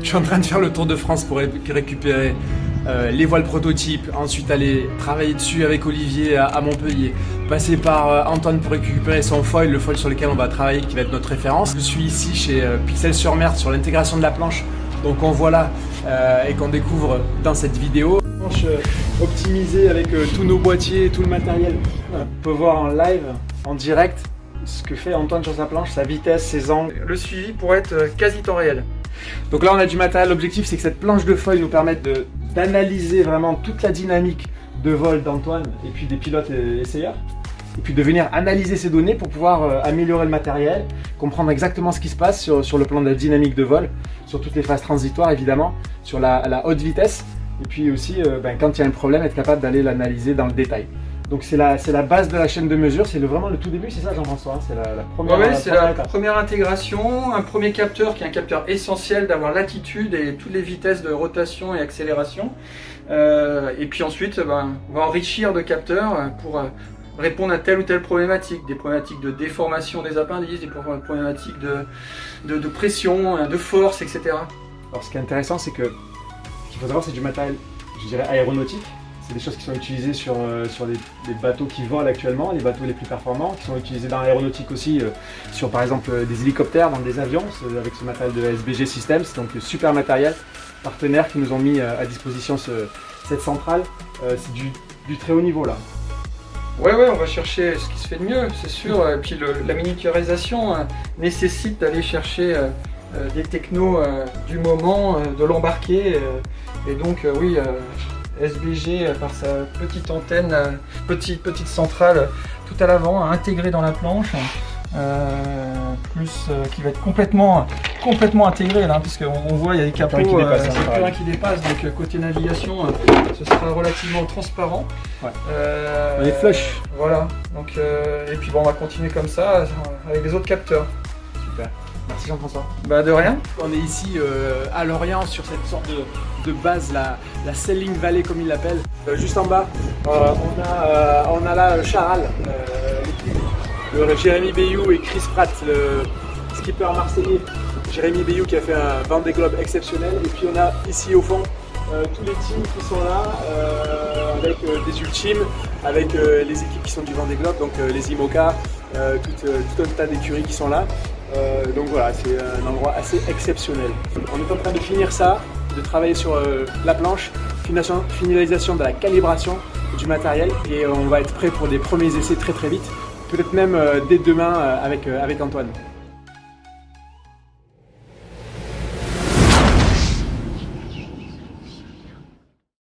Je suis en train de faire le tour de France pour récupérer les voiles prototypes, ensuite aller travailler dessus avec Olivier à Montpellier, passer par Antoine pour récupérer son foil, le foil sur lequel on va travailler qui va être notre référence. Je suis ici chez Pixel-sur-Mer sur l'intégration de la planche, donc on voit là et qu'on découvre dans cette vidéo. Planche optimisée avec tous nos boîtiers, tout le matériel. On peut voir en live, en direct, ce que fait Antoine sur sa planche, sa vitesse, ses angles. Le suivi pour être quasi temps réel. Donc là on a du matériel, l'objectif c'est que cette planche de foil nous permette d'analyser vraiment toute la dynamique de vol d'Antoine et puis des pilotes et essayeurs. Et puis de venir analyser ces données pour pouvoir améliorer le matériel, comprendre exactement ce qui se passe sur le plan de la dynamique de vol, sur toutes les phases transitoires évidemment, sur la haute vitesse. Et puis aussi quand il y a un problème, être capable d'aller l'analyser dans le détail. Donc c'est la base de la chaîne de mesure, c'est vraiment le tout début, c'est ça Jean-François, c'est la première. Oui, c'est la première intégration, un premier capteur qui est un capteur essentiel d'avoir latitude et toutes les vitesses de rotation et accélération. Et puis ensuite, on va enrichir de capteurs pour répondre à telle ou telle problématique, des problématiques de déformation des appendices, des problématiques de pression, de force, etc. Alors ce qui est intéressant, c'est que ce qu'il faut savoir, c'est du matériel, je dirais, aéronautique. C'est des choses qui sont utilisées sur les bateaux qui volent actuellement, les bateaux les plus performants, qui sont utilisés dans l'aéronautique aussi, sur par exemple des hélicoptères, dans des avions, avec ce matériel de SBG Systems, donc super matériel, partenaires qui nous ont mis à disposition cette centrale. C'est du très haut niveau là. Ouais, on va chercher ce qui se fait de mieux, c'est sûr. Et puis la miniaturisation nécessite d'aller chercher des technos du moment, de l'embarquer. Et donc oui, SBG par sa petite antenne, petite centrale tout à l'avant, intégrée dans la planche, qui va être complètement intégrée là, parce qu'on voit il y a des capots, c'est plus rien qui dépasse, donc côté navigation, ce sera relativement transparent. Ouais. On est flush. Voilà, donc et puis on va continuer comme ça avec les autres capteurs. Super. Merci Jean-François. De rien. On est ici à Lorient sur cette sorte de base, la Sailing Valley comme ils l'appellent. Juste en bas, on a là Charal, le Jérémy Bayou et Chris Pratt, le skipper marseillais. Jérémy Bayou qui a fait un Vendée Globe exceptionnel. Et puis on a ici au fond tous les teams qui sont là, avec des ultimes, avec les équipes qui sont du Vendée Globe, donc les IMOCA, tout un tas d'écuries qui sont là. Donc voilà, c'est un endroit assez exceptionnel. On est en train de finir ça, de travailler sur la planche, finalisation de la calibration du matériel et on va être prêt pour des premiers essais très vite, peut-être même dès demain avec Antoine.